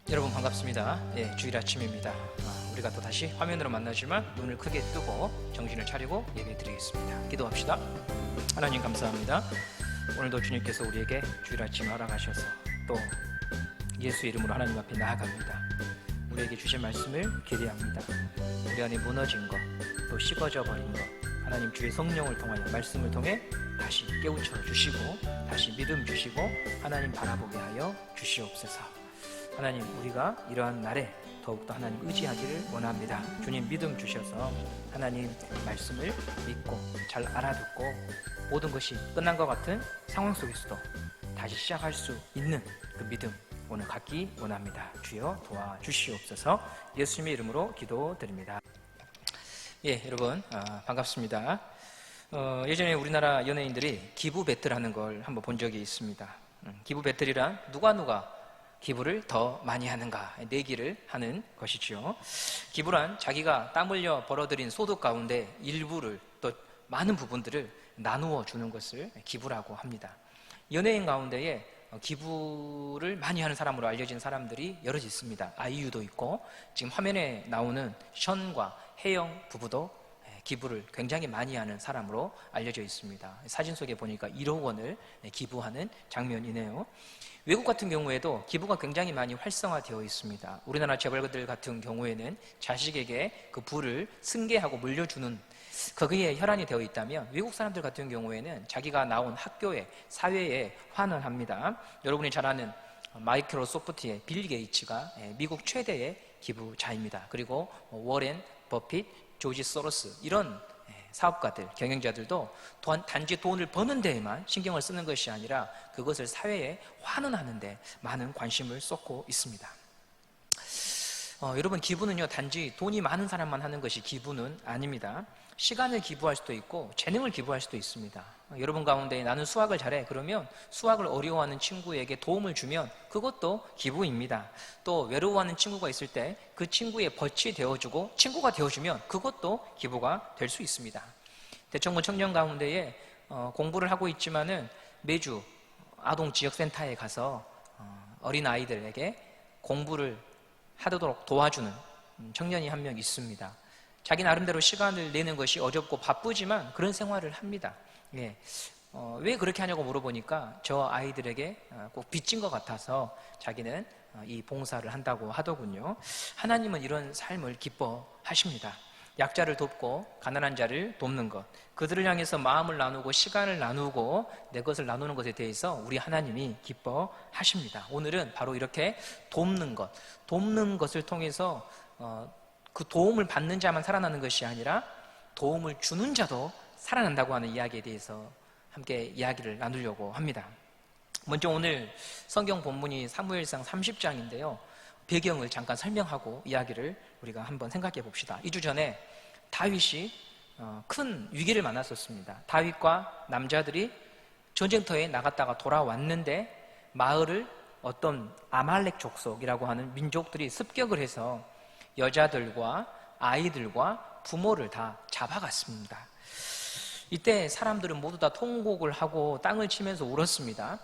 여러분 반갑습니다. 주일 아침입니다. 우리가 또 다시 화면으로 만나지만 눈을 크게 뜨고 정신을 차리고 예배 드리겠습니다. 기도합시다. 하나님 감사합니다. 오늘도 주님께서 우리에게 주일 아침 허락하셔서 또 예수 이름으로 하나님 앞에 나아갑니다. 우리에게 주신 말씀을 기대합니다. 우리 안에 무너진 것, 또 씹어져 버린 것, 하나님 주의 성령을 통하여 말씀을 통해 다시 깨우쳐 주시고 다시 믿음 주시고 하나님 바라보게 하여 주시옵소서. 하나님, 우리가 이러한 날에 더욱더 하나님 의지하기를 원합니다. 주님 믿음 주셔서 하나님 말씀을 믿고 잘 알아듣고 모든 것이 끝난 것 같은 상황 속에서도 다시 시작할 수 있는 그 믿음 오늘 갖기 원합니다. 주여 도와주시옵소서. 예수님의 이름으로 기도드립니다. 여러분 반갑습니다. 예전에 우리나라 연예인들이 기부 배틀하는 걸 한번 본 적이 있습니다. 기부 배틀이란 누가 기부를 더 많이 하는가 내기를 하는 것이지요. 기부란 자기가 땀 흘려 벌어들인 소득 가운데 일부를 또 많은 부분들을 나누어 주는 것을 기부라고 합니다. 연예인 가운데에 기부를 많이 하는 사람으로 알려진 사람들이 여럿 있습니다. 아이유도 있고 지금 화면에 나오는 션과 혜영 부부도 기부를 굉장히 많이 하는 사람으로 알려져 있습니다. 사진 속에 보니까 1억 원을 기부하는 장면이네요. 외국 같은 경우에도 기부가 굉장히 많이 활성화되어 있습니다. 우리나라 재벌가들 같은 경우에는 자식에게 그 부를 승계하고 물려주는 거기에 혈안이 되어 있다면 외국 사람들 같은 경우에는 자기가 나온 학교에 사회에 환원합니다. 여러분이 잘 아는 마이크로소프트의 빌 게이츠가 미국 최대의 기부자입니다. 그리고 워렌 버핏, 조지 소로스 이런 사업가들, 경영자들도 단지 돈을 버는 데에만 신경을 쓰는 것이 아니라 그것을 사회에 환원하는 데 많은 관심을 쏟고 있습니다. 여러분, 기부는요 단지 돈이 많은 사람만 하는 것이 기부는 아닙니다. 시간을 기부할 수도 있고 재능을 기부할 수도 있습니다. 여러분 가운데 나는 수학을 잘해 그러면 수학을 어려워하는 친구에게 도움을 주면 그것도 기부입니다. 또 외로워하는 친구가 있을 때 그 친구의 벗이 되어주고 친구가 되어주면 그것도 기부가 될 수 있습니다. 대청군 청년 가운데에 공부를 하고 있지만은 매주 아동지역센터에 가서 어린 아이들에게 공부를 하도록 도와주는 청년이 한 명 있습니다. 자기 나름대로 시간을 내는 것이 어렵고 바쁘지만 그런 생활을 합니다. 왜 그렇게 하냐고 물어보니까 저 아이들에게 꼭 빚진 것 같아서 자기는 이 봉사를 한다고 하더군요. 하나님은 이런 삶을 기뻐하십니다. 약자를 돕고 가난한 자를 돕는 것, 그들을 향해서 마음을 나누고 시간을 나누고 내 것을 나누는 것에 대해서 우리 하나님이 기뻐하십니다. 오늘은 바로 이렇게 돕는 것을 통해서 그 도움을 받는 자만 살아나는 것이 아니라 도움을 주는 자도 살아난다고 하는 이야기에 대해서 함께 이야기를 나누려고 합니다. 먼저 오늘 성경 본문이 사무엘상 30장인데요. 배경을 잠깐 설명하고 이야기를 우리가 한번 생각해 봅시다. 2주 전에 다윗이 큰 위기를 만났었습니다. 다윗과 남자들이 전쟁터에 나갔다가 돌아왔는데 마을을 어떤 아말렉 족속이라고 하는 민족들이 습격을 해서 여자들과 아이들과 부모를 다 잡아갔습니다. 이때 사람들은 모두 다 통곡을 하고 땅을 치면서 울었습니다.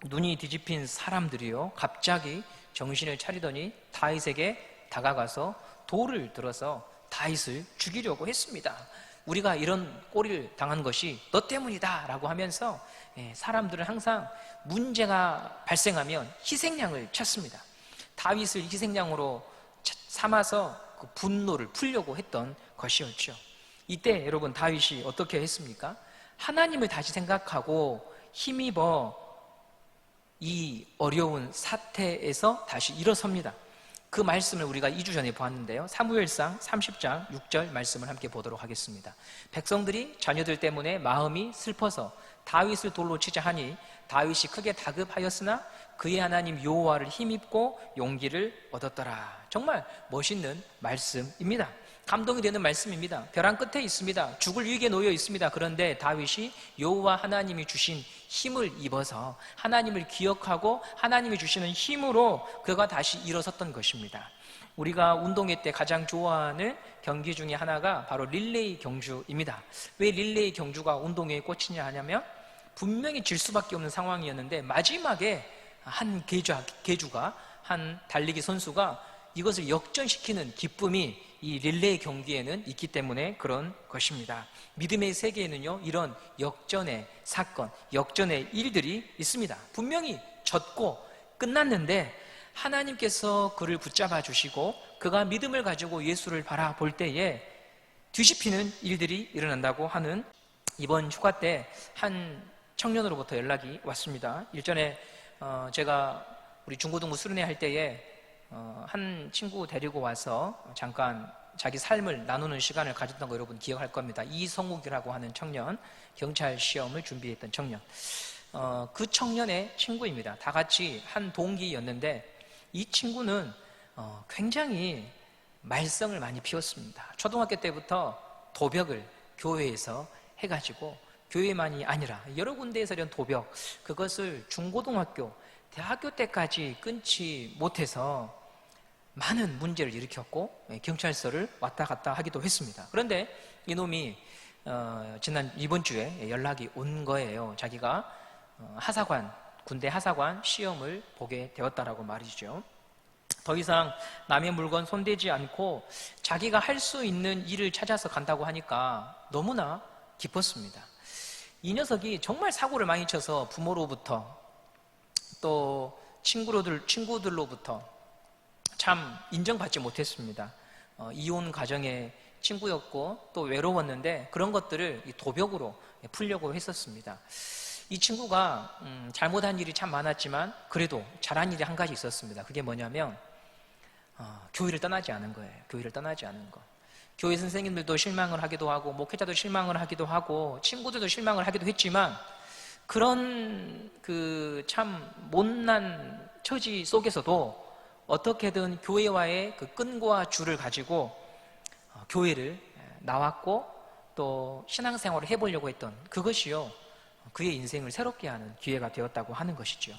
눈이 뒤집힌 사람들이요 갑자기 정신을 차리더니 다윗에게 다가가서 돌을 들어서 다윗을 죽이려고 했습니다. 우리가 이런 꼴을 당한 것이 너 때문이다 라고 하면서 사람들은 항상 문제가 발생하면 희생양을 찾습니다. 다윗을 희생양으로 삼아서 그 분노를 풀려고 했던 것이었죠. 이때 여러분 다윗이 어떻게 했습니까? 하나님을 다시 생각하고 힘입어 이 어려운 사태에서 다시 일어섭니다. 그 말씀을 우리가 2주 전에 보았는데요. 사무엘상 30장 6절 말씀을 함께 보도록 하겠습니다. 백성들이 자녀들 때문에 마음이 슬퍼서 다윗을 돌로 치자 하니 다윗이 크게 다급하였으나 그의 하나님 여호와를 힘입고 용기를 얻었더라. 정말 멋있는 말씀입니다. 감동이 되는 말씀입니다. 벼랑 끝에 있습니다. 죽을 위기에 놓여 있습니다. 그런데 다윗이 여호와 하나님이 주신 힘을 입어서 하나님을 기억하고 하나님이 주시는 힘으로 그가 다시 일어섰던 것입니다. 우리가 운동회 때 가장 좋아하는 경기 중에 하나가 바로 릴레이 경주입니다. 왜 릴레이 경주가 운동회에 꽂히냐 하냐면 분명히 질 수밖에 없는 상황이었는데 마지막에 한 계주가 한 달리기 선수가 이것을 역전시키는 기쁨이 이 릴레이 경기에는 있기 때문에 그런 것입니다. 믿음의 세계에는요, 이런 역전의 사건, 역전의 일들이 있습니다. 분명히 졌고 끝났는데 하나님께서 그를 붙잡아 주시고 그가 믿음을 가지고 예수를 바라볼 때에 뒤집히는 일들이 일어난다고 하는, 이번 휴가 때 한 청년으로부터 연락이 왔습니다. 일전에 제가 우리 중고등부 수련회 할 때에 한 친구 데리고 와서 잠깐 자기 삶을 나누는 시간을 가졌던 거 여러분 기억할 겁니다. 이성욱이라고 하는 청년, 경찰 시험을 준비했던 청년. 그 청년의 친구입니다. 다 같이 한 동기였는데 이 친구는 굉장히 말썽을 많이 피웠습니다. 초등학교 때부터 도벽을 교회에서 해가지고, 교회만이 아니라 여러 군데에서 이런 도벽, 그것을 중고등학교, 대학교 때까지 끊지 못해서 많은 문제를 일으켰고 경찰서를 왔다 갔다 하기도 했습니다. 그런데 이놈이 이번 주에 연락이 온 거예요. 자기가 군대 하사관 시험을 보게 되었다라고 말이죠. 더 이상 남의 물건 손대지 않고 자기가 할 수 있는 일을 찾아서 간다고 하니까 너무나 기뻤습니다. 이 녀석이 정말 사고를 많이 쳐서 부모로부터 또 친구들로부터 참 인정받지 못했습니다. 이혼 가정의 친구였고 또 외로웠는데 그런 것들을 도벽으로 풀려고 했었습니다. 이 친구가 잘못한 일이 참 많았지만 그래도 잘한 일이 한 가지 있었습니다. 그게 뭐냐면 교회를 떠나지 않은 거예요. 교회를 떠나지 않은 거. 교회 선생님들도 실망을 하기도 하고 목회자도 실망을 하기도 하고 친구들도 실망을 하기도 했지만 그런 그 참 못난 처지 속에서도 어떻게든 교회와의 그 끈과 줄을 가지고 교회를 나왔고 또 신앙생활을 해보려고 했던 그것이요, 그의 인생을 새롭게 하는 기회가 되었다고 하는 것이죠.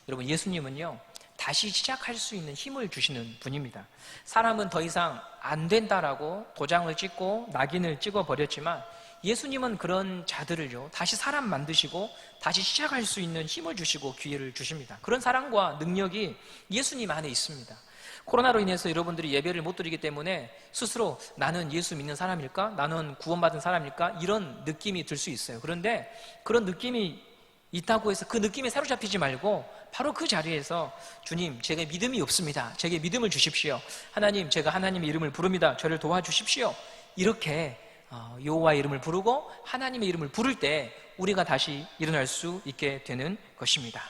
여러분, 예수님은요 다시 시작할 수 있는 힘을 주시는 분입니다. 사람은 더 이상 안 된다라고 도장을 찍고 낙인을 찍어버렸지만 예수님은 그런 자들을요 다시 사람 만드시고 다시 시작할 수 있는 힘을 주시고 기회를 주십니다. 그런 사랑과 능력이 예수님 안에 있습니다. 코로나로 인해서 여러분들이 예배를 못 드리기 때문에 스스로 나는 예수 믿는 사람일까? 나는 구원받은 사람일까? 이런 느낌이 들 수 있어요. 그런데 그런 느낌이 있다고 해서 그 느낌에 사로잡히지 말고 바로 그 자리에서 주님, 제게 믿음이 없습니다. 제게 믿음을 주십시오. 하나님, 제가 하나님의 이름을 부릅니다. 저를 도와주십시오. 이렇게 여호와의 이름을 부르고 하나님의 이름을 부를 때 우리가 다시 일어날 수 있게 되는 것입니다.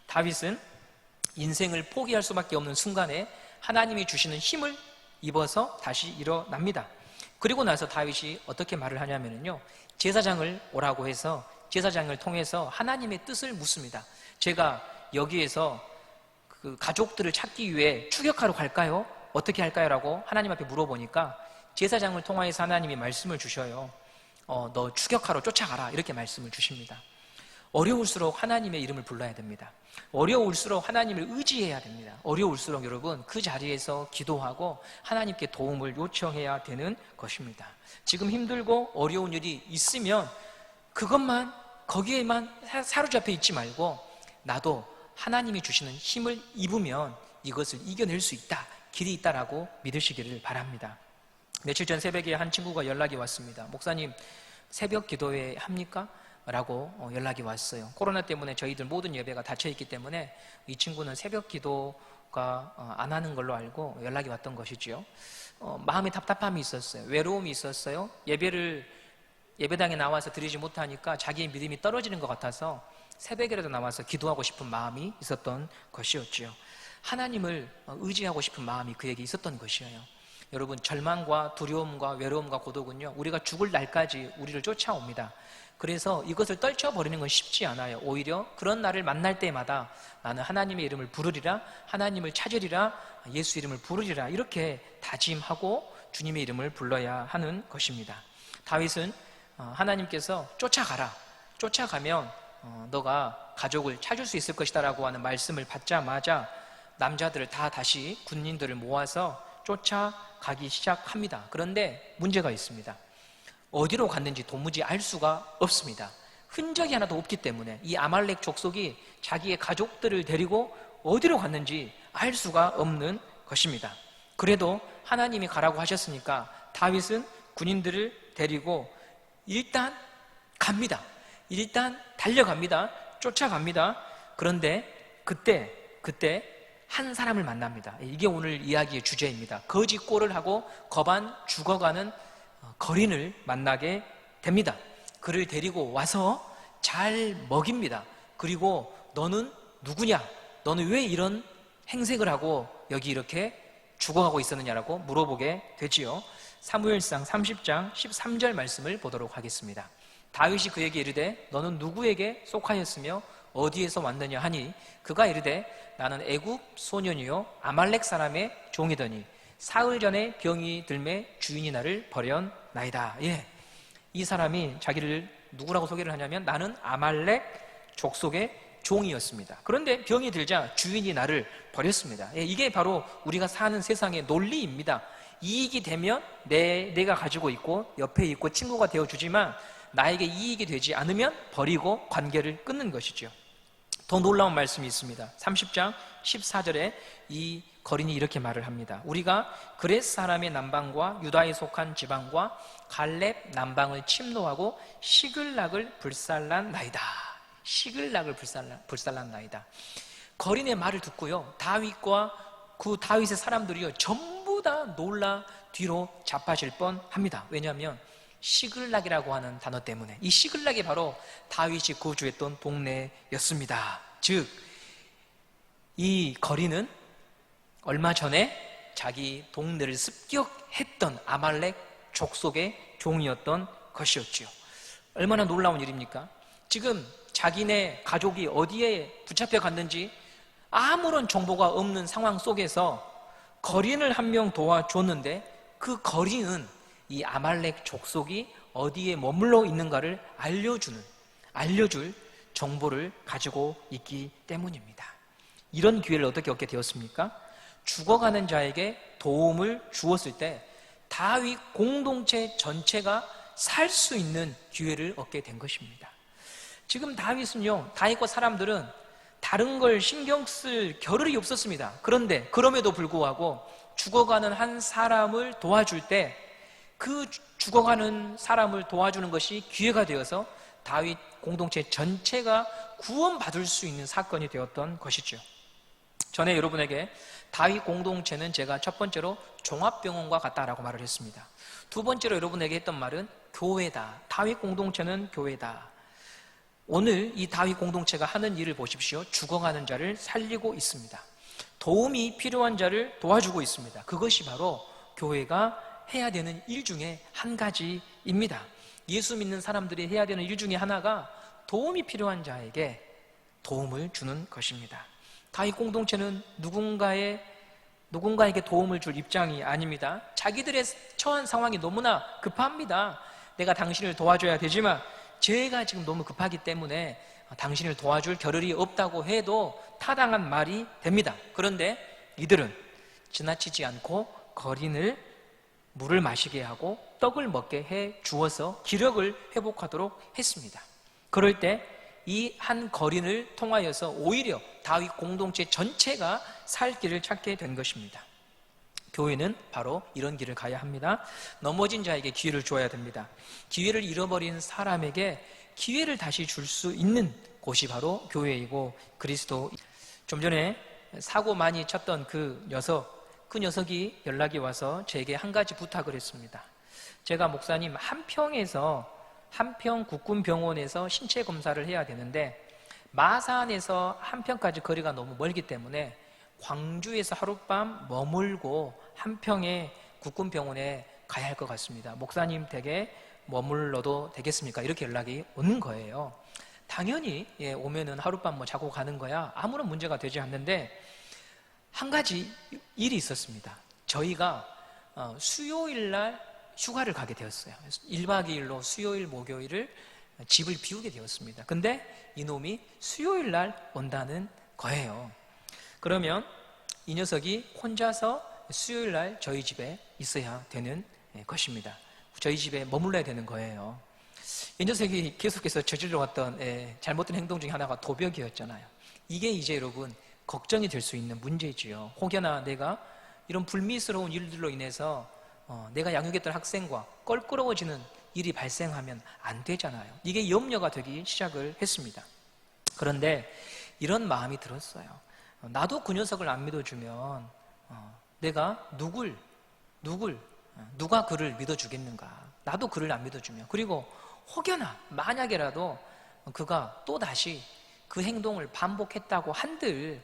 다윗은 인생을 포기할 수밖에 없는 순간에 하나님이 주시는 힘을 입어서 다시 일어납니다. 그리고 나서 다윗이 어떻게 말을 하냐면요, 제사장을 오라고 해서 제사장을 통해서 하나님의 뜻을 묻습니다. 제가 여기에서 그 가족들을 찾기 위해 추격하러 갈까요? 어떻게 할까요? 라고 하나님 앞에 물어보니까 제사장을 통하여서 하나님이 말씀을 주셔요. 너 추격하러 쫓아가라, 이렇게 말씀을 주십니다. 어려울수록 하나님의 이름을 불러야 됩니다. 어려울수록 하나님을 의지해야 됩니다. 어려울수록 여러분 그 자리에서 기도하고 하나님께 도움을 요청해야 되는 것입니다. 지금 힘들고 어려운 일이 있으면 그것만, 거기에만 사로잡혀 있지 말고 나도 하나님이 주시는 힘을 입으면 이것을 이겨낼 수 있다, 길이 있다라고 믿으시기를 바랍니다. 며칠 전 새벽에 한 친구가 연락이 왔습니다. 목사님, 새벽 기도회 합니까? 라고 연락이 왔어요. 코로나 때문에 저희들 모든 예배가 닫혀있기 때문에 이 친구는 새벽 기도가 안 하는 걸로 알고 연락이 왔던 것이죠. 마음에 답답함이 있었어요. 외로움이 있었어요. 예배당에 나와서 드리지 못하니까 자기의 믿음이 떨어지는 것 같아서 새벽이라도 나와서 기도하고 싶은 마음이 있었던 것이었죠. 하나님을 의지하고 싶은 마음이 그에게 있었던 것이에요. 여러분, 절망과 두려움과 외로움과 고독은요 우리가 죽을 날까지 우리를 쫓아옵니다. 그래서 이것을 떨쳐버리는 건 쉽지 않아요. 오히려 그런 날을 만날 때마다 나는 하나님의 이름을 부르리라, 하나님을 찾으리라, 예수 이름을 부르리라, 이렇게 다짐하고 주님의 이름을 불러야 하는 것입니다. 다윗은 하나님께서 쫓아가라, 쫓아가면 너가 가족을 찾을 수 있을 것이다 라고 하는 말씀을 받자마자 남자들을 다 다시 군인들을 모아서 쫓아가기 시작합니다. 그런데 문제가 있습니다. 어디로 갔는지 도무지 알 수가 없습니다. 흔적이 하나도 없기 때문에 이 아말렉 족속이 자기의 가족들을 데리고 어디로 갔는지 알 수가 없는 것입니다. 그래도 하나님이 가라고 하셨으니까 다윗은 군인들을 데리고 일단 갑니다. 일단 달려갑니다. 쫓아갑니다. 그런데 그때 한 사람을 만납니다. 이게 오늘 이야기의 주제입니다. 거지 꼴을 하고 거반 죽어가는 거린을 만나게 됩니다. 그를 데리고 와서 잘 먹입니다. 그리고 너는 누구냐? 너는 왜 이런 행색을 하고 여기 이렇게 죽어가고 있었느냐라고 물어보게 되지요. 사무엘상 30장 13절 말씀을 보도록 하겠습니다. 다윗이 그에게 이르되 너는 누구에게 속하였으며 어디에서 왔느냐 하니 그가 이르되 나는 애굽 소년이요 아말렉 사람의 종이더니 사흘 전에 병이 들매 주인이 나를 버렸나이다. 이 사람이 자기를 누구라고 소개를 하냐면 나는 아말렉 족속의 종이었습니다. 그런데 병이 들자 주인이 나를 버렸습니다. 이게 바로 우리가 사는 세상의 논리입니다. 이익이 되면 내가 가지고 있고 옆에 있고 친구가 되어주지만 나에게 이익이 되지 않으면 버리고 관계를 끊는 것이죠. 더 놀라운 말씀이 있습니다. 30장 14절에 이 거린이 이렇게 말을 합니다. 우리가 그렛 사람의 남방과 유다에 속한 지방과 갈렙 남방을 침노하고 시글락을 불살랐나이다. 시글락을 불살랐나이다. 거린의 말을 듣고요, 다윗과 그 다윗의 사람들이요 전부 다 놀라 뒤로 자빠질 뻔합니다. 왜냐하면 시글락이라고 하는 단어 때문에. 이 시글락이 바로 다윗이 거주했던 동네였습니다. 즉, 이 거린은 얼마 전에 자기 동네를 습격했던 아말렉 족속의 종이었던 것이었지요. 얼마나 놀라운 일입니까? 지금 자기네 가족이 어디에 붙잡혀 갔는지 아무런 정보가 없는 상황 속에서 거린을 한 명 도와줬는데 그 거린은 이 아말렉 족속이 어디에 머물러 있는가를 알려줄 정보를 가지고 있기 때문입니다. 이런 기회를 어떻게 얻게 되었습니까? 죽어가는 자에게 도움을 주었을 때 다윗 공동체 전체가 살 수 있는 기회를 얻게 된 것입니다. 지금 다윗은요, 다윗과 사람들은 다른 걸 신경 쓸 겨를이 없었습니다. 그런데 그럼에도 불구하고 죽어가는 한 사람을 도와줄 때 그 죽어가는 사람을 도와주는 것이 기회가 되어서 다윗 공동체 전체가 구원받을 수 있는 사건이 되었던 것이죠. 전에 여러분에게 다윗 공동체는 제가 첫 번째로 종합병원과 같다라고 말을 했습니다. 두 번째로 여러분에게 했던 말은 교회다. 다윗 공동체는 교회다. 오늘 이 다윗 공동체가 하는 일을 보십시오. 죽어가는 자를 살리고 있습니다. 도움이 필요한 자를 도와주고 있습니다. 그것이 바로 교회가 해야 되는 일 중에 한 가지입니다. 예수 믿는 사람들이 해야 되는 일 중에 하나가 도움이 필요한 자에게 도움을 주는 것입니다. 다윗 공동체는 누군가에게 도움을 줄 입장이 아닙니다. 자기들의 처한 상황이 너무나 급합니다. 내가 당신을 도와줘야 되지만 제가 지금 너무 급하기 때문에 당신을 도와줄 겨를이 없다고 해도 타당한 말이 됩니다. 그런데 이들은 지나치지 않고 거린을 물을 마시게 하고 떡을 먹게 해 주어서 기력을 회복하도록 했습니다. 그럴 때 이 한 거린을 통하여서 오히려 다윗 공동체 전체가 살 길을 찾게 된 것입니다. 교회는 바로 이런 길을 가야 합니다. 넘어진 자에게 기회를 주어야 됩니다. 기회를 잃어버린 사람에게 기회를 다시 줄 수 있는 곳이 바로 교회이고 그리스도. 좀 전에 사고 많이 쳤던 그 녀석이 연락이 와서 제게 한 가지 부탁을 했습니다. 제가 목사님 한평 국군병원에서 신체 검사를 해야 되는데 마산에서 한평까지 거리가 너무 멀기 때문에 광주에서 하룻밤 머물고 한평의 국군병원에 가야 할 것 같습니다. 목사님 댁에 머물러도 되겠습니까? 이렇게 연락이 오는 거예요. 당연히 오면은 하룻밤 자고 가는 거야 아무런 문제가 되지 않는데 한 가지 일이 있었습니다. 저희가 수요일 날 휴가를 가게 되었어요. 1박 2일로 수요일 목요일을 집을 비우게 되었습니다. 근데 이놈이 수요일 날 온다는 거예요. 그러면 이 녀석이 혼자서 수요일 날 저희 집에 있어야 되는 것입니다. 저희 집에 머물러야 되는 거예요. 이 녀석이 계속해서 저질러 왔던 잘못된 행동 중에 하나가 도벽이었잖아요. 이게 이제 여러분 걱정이 될 수 있는 문제지요. 혹여나 내가 이런 불미스러운 일들로 인해서 내가 양육했던 학생과 껄끄러워지는 일이 발생하면 안 되잖아요. 이게 염려가 되기 시작을 했습니다. 그런데 이런 마음이 들었어요. 나도 그 녀석을 안 믿어주면 내가 누가 그를 믿어주겠는가? 나도 그를 안 믿어주면, 그리고 혹여나 만약에라도 그가 또 다시 그 행동을 반복했다고 한들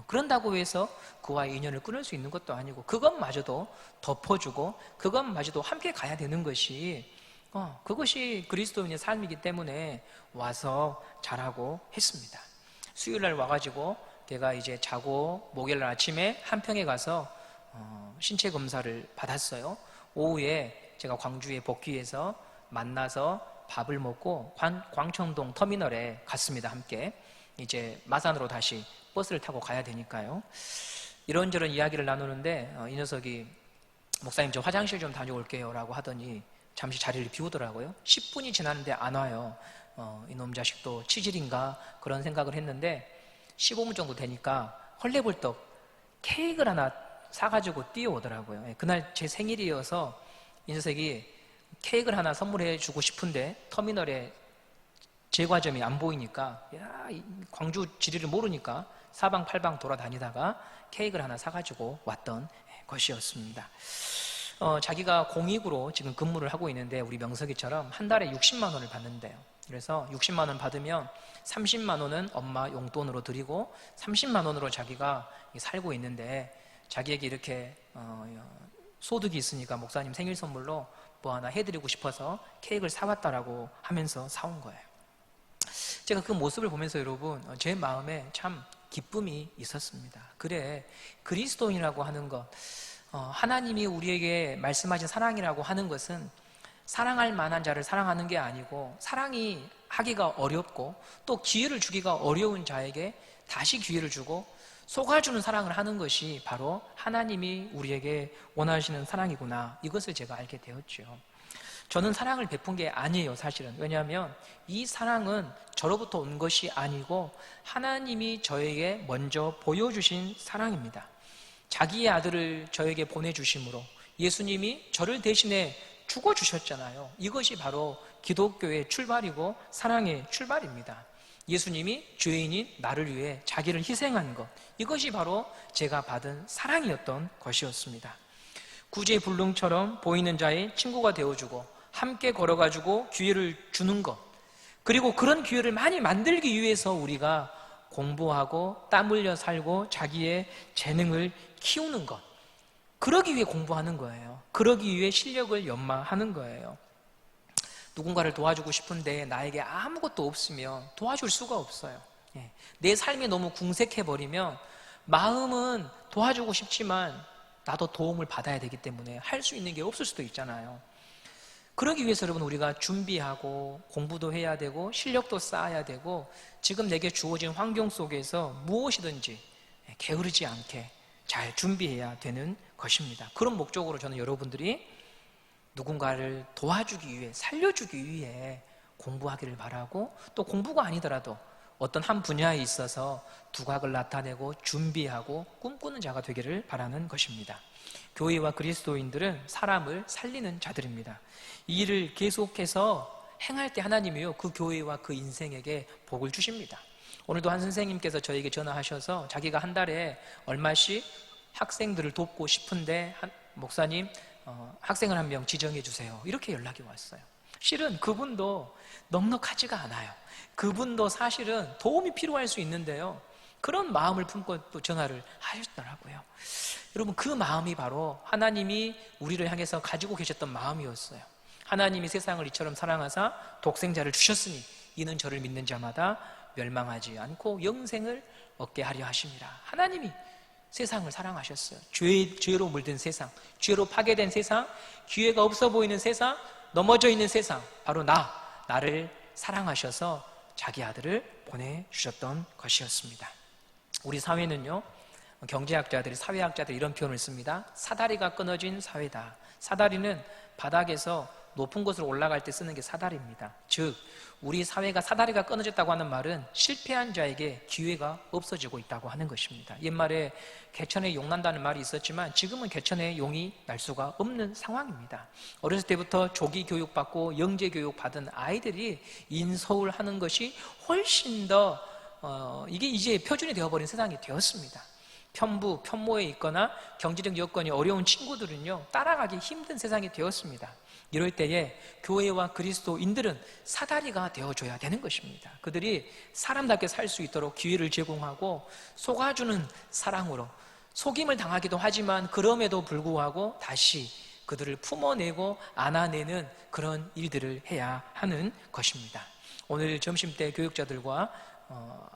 그런다고 해서 그와의 인연을 끊을 수 있는 것도 아니고, 그것마저도 덮어주고 그것마저도 함께 가야 되는 것이 그것이 그리스도인의 삶이기 때문에 와서 자라고 했습니다. 수요일날 와가지고 걔가 이제 자고 목요일날 아침에 한평에 가서 신체 검사를 받았어요. 오후에 제가 광주에 복귀해서 만나서 밥을 먹고 광천동 터미널에 갔습니다. 함께 이제 마산으로 다시 버스를 타고 가야 되니까요. 이런저런 이야기를 나누는데 이 녀석이 목사님 저 화장실 좀 다녀올게요 라고 하더니 잠시 자리를 비우더라고요. 10분이 지났는데 안 와요. 이놈 자식도 치질인가 그런 생각을 했는데 15분 정도 되니까 헐레벌떡 케이크를 하나 사가지고 뛰어오더라고요. 그날 제 생일이어서 이 녀석이 케이크를 하나 선물해 주고 싶은데 터미널에 제과점이 안 보이니까 광주 지리를 모르니까 사방팔방 돌아다니다가 케이크를 하나 사가지고 왔던 것이었습니다. 자기가 공익으로 지금 근무를 하고 있는데 우리 명석이처럼 한 달에 60만 원을 받는데요. 그래서 60만 원 받으면 30만 원은 엄마 용돈으로 드리고 30만 원으로 자기가 살고 있는데, 자기에게 이렇게 소득이 있으니까 목사님 생일 선물로 뭐 하나 해드리고 싶어서 케이크를 사왔다라고 하면서 사온 거예요. 제가 그 모습을 보면서 여러분 제 마음에 참 기쁨이 있었습니다. 그래, 그리스도인이라고 하는 것, 하나님이 우리에게 말씀하신 사랑이라고 하는 것은 사랑할 만한 자를 사랑하는 게 아니고, 사랑이 하기가 어렵고 또 기회를 주기가 어려운 자에게 다시 기회를 주고 속아주는 사랑을 하는 것이 바로 하나님이 우리에게 원하시는 사랑이구나, 이것을 제가 알게 되었죠. 저는 사랑을 베푼 게 아니에요, 사실은. 왜냐하면 이 사랑은 저로부터 온 것이 아니고 하나님이 저에게 먼저 보여주신 사랑입니다. 자기의 아들을 저에게 보내주심으로 예수님이 저를 대신해 죽어주셨잖아요. 이것이 바로 기독교의 출발이고 사랑의 출발입니다. 예수님이 죄인인 나를 위해 자기를 희생한 것, 이것이 바로 제가 받은 사랑이었던 것이었습니다. 구제불능처럼 보이는 자의 친구가 되어주고 함께 걸어가지고 기회를 주는 것, 그리고 그런 기회를 많이 만들기 위해서 우리가 공부하고 땀 흘려 살고 자기의 재능을 키우는 것, 그러기 위해 공부하는 거예요. 그러기 위해 실력을 연마하는 거예요. 누군가를 도와주고 싶은데 나에게 아무것도 없으면 도와줄 수가 없어요. 내 삶이 너무 궁색해버리면 마음은 도와주고 싶지만 나도 도움을 받아야 되기 때문에 할 수 있는 게 없을 수도 있잖아요. 그러기 위해서 여러분 우리가 준비하고 공부도 해야 되고 실력도 쌓아야 되고, 지금 내게 주어진 환경 속에서 무엇이든지 게으르지 않게 잘 준비해야 되는 것입니다. 그런 목적으로 저는 여러분들이 누군가를 도와주기 위해, 살려주기 위해 공부하기를 바라고, 또 공부가 아니더라도 어떤 한 분야에 있어서 두각을 나타내고 준비하고 꿈꾸는 자가 되기를 바라는 것입니다. 교회와 그리스도인들은 사람을 살리는 자들입니다. 이 일을 계속해서 행할 때 하나님이요, 그 교회와 그 인생에게 복을 주십니다. 오늘도 한 선생님께서 저에게 전화하셔서 자기가 한 달에 얼마씩 학생들을 돕고 싶은데 목사님 학생을 한 명 지정해 주세요, 이렇게 연락이 왔어요. 실은 그분도 넉넉하지가 않아요. 그분도 사실은 도움이 필요할 수 있는데요, 그런 마음을 품고 또 전화를 하셨더라고요. 여러분, 그 마음이 바로 하나님이 우리를 향해서 가지고 계셨던 마음이었어요. 하나님이 세상을 이처럼 사랑하사 독생자를 주셨으니 이는 저를 믿는 자마다 멸망하지 않고 영생을 얻게 하려 하심이라. 하나님이 세상을 사랑하셨어요. 죄로 물든 세상, 죄로 파괴된 세상, 기회가 없어 보이는 세상, 넘어져 있는 세상, 바로 나를 사랑하셔서 자기 아들을 보내주셨던 것이었습니다. 우리 사회는요, 경제학자들이, 사회학자들이 이런 표현을 씁니다. 사다리가 끊어진 사회다. 사다리는 바닥에서 높은 곳으로 올라갈 때 쓰는 게 사다리입니다. 즉 우리 사회가 사다리가 끊어졌다고 하는 말은 실패한 자에게 기회가 없어지고 있다고 하는 것입니다. 옛말에 개천에 용 난다는 말이 있었지만 지금은 개천에 용이 날 수가 없는 상황입니다. 어렸을 때부터 조기 교육받고 영재 교육 받은 아이들이 인서울하는 것이 훨씬 더 이게 이제 표준이 되어버린 세상이 되었습니다. 편부, 편모에 있거나 경제적 여건이 어려운 친구들은요, 따라가기 힘든 세상이 되었습니다. 이럴 때에 교회와 그리스도인들은 사다리가 되어줘야 되는 것입니다. 그들이 사람답게 살 수 있도록 기회를 제공하고 속아주는 사랑으로, 속임을 당하기도 하지만 그럼에도 불구하고 다시 그들을 품어내고 안아내는 그런 일들을 해야 하는 것입니다. 오늘 점심때 교육자들과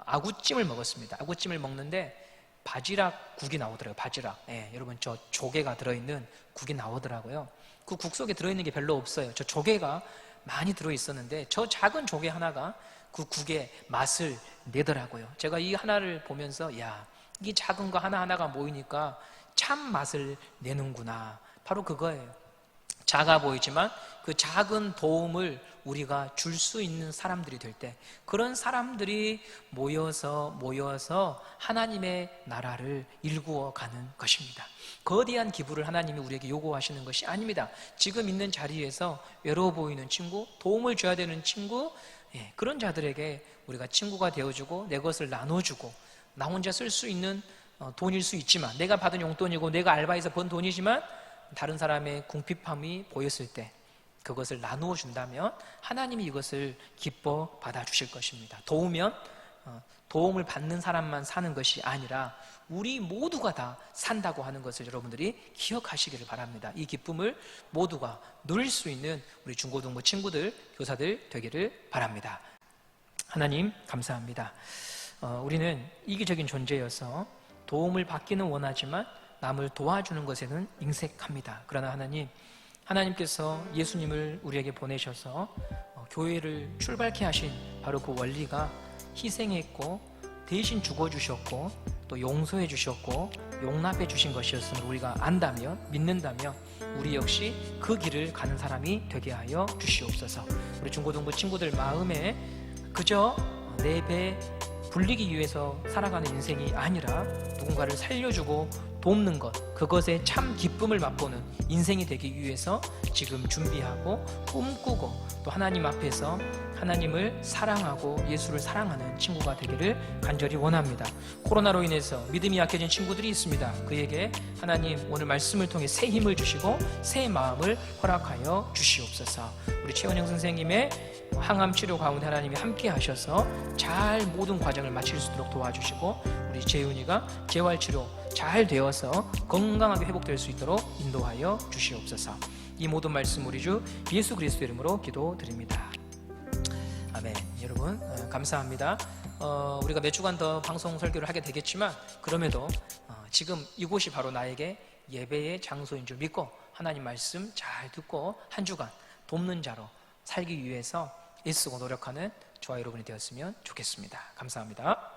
아구찜을 먹었습니다. 아구찜을 먹는데 바지락 국이 나오더라고요. 바지락. 여러분, 저 조개가 들어있는 국이 나오더라고요. 그 국 속에 들어있는 게 별로 없어요. 저 조개가 많이 들어있었는데 저 작은 조개 하나가 그 국의 맛을 내더라고요. 제가 이 하나를 보면서 이 작은 거 하나하나가 모이니까 참 맛을 내는구나. 바로 그거예요. 작아 보이지만 그 작은 도움을 우리가 줄 수 있는 사람들이 될 때, 그런 사람들이 모여서 하나님의 나라를 일구어 가는 것입니다. 거대한 기부를 하나님이 우리에게 요구하시는 것이 아닙니다. 지금 있는 자리에서 외로워 보이는 친구, 도움을 줘야 되는 친구, 그런 자들에게 우리가 친구가 되어주고 내 것을 나눠주고, 나 혼자 쓸 수 있는 돈일 수 있지만, 내가 받은 용돈이고 내가 알바해서 번 돈이지만 다른 사람의 궁핍함이 보였을 때 그것을 나누어 준다면 하나님이 이것을 기뻐 받아주실 것입니다. 도우면 도움을 받는 사람만 사는 것이 아니라 우리 모두가 다 산다고 하는 것을 여러분들이 기억하시기를 바랍니다. 이 기쁨을 모두가 누릴 수 있는 우리 중고등부 친구들, 교사들 되기를 바랍니다. 하나님 감사합니다. 우리는 이기적인 존재여서 도움을 받기는 원하지만 남을 도와주는 것에는 인색합니다. 그러나 하나님께서 예수님을 우리에게 보내셔서 교회를 출발케 하신 바로 그 원리가 희생했고 대신 죽어주셨고 또 용서해 주셨고 용납해 주신 것이었음을 우리가 안다면, 믿는다면 우리 역시 그 길을 가는 사람이 되게 하여 주시옵소서. 우리 중고등부 친구들 마음에 그저 내 배 불리기 위해서 살아가는 인생이 아니라 누군가를 살려주고 돕는 것, 그것에 참 기쁨을 맛보는 인생이 되기 위해서 지금 준비하고 꿈꾸고 또 하나님 앞에서 하나님을 사랑하고 예수를 사랑하는 친구가 되기를 간절히 원합니다. 코로나로 인해서 믿음이 약해진 친구들이 있습니다. 그에게 하나님 오늘 말씀을 통해 새 힘을 주시고 새 마음을 허락하여 주시옵소서. 우리 최원영 선생님의 항암 치료 가운데 하나님이 함께 하셔서 잘 모든 과정을 마칠 수 있도록 도와주시고, 우리 재윤이가 재활치료 잘 되어서 건강하게 회복될 수 있도록 인도하여 주시옵소서. 이 모든 말씀 우리 주 예수 그리스도 이름으로 기도드립니다. 아멘. 여러분 감사합니다. 우리가 몇 주간 더 방송 설교를 하게 되겠지만 그럼에도 지금 이곳이 바로 나에게 예배의 장소인 줄 믿고 하나님 말씀 잘 듣고 한 주간 돕는 자로 살기 위해서 애쓰고 노력하는 저와 여러분이 되었으면 좋겠습니다. 감사합니다.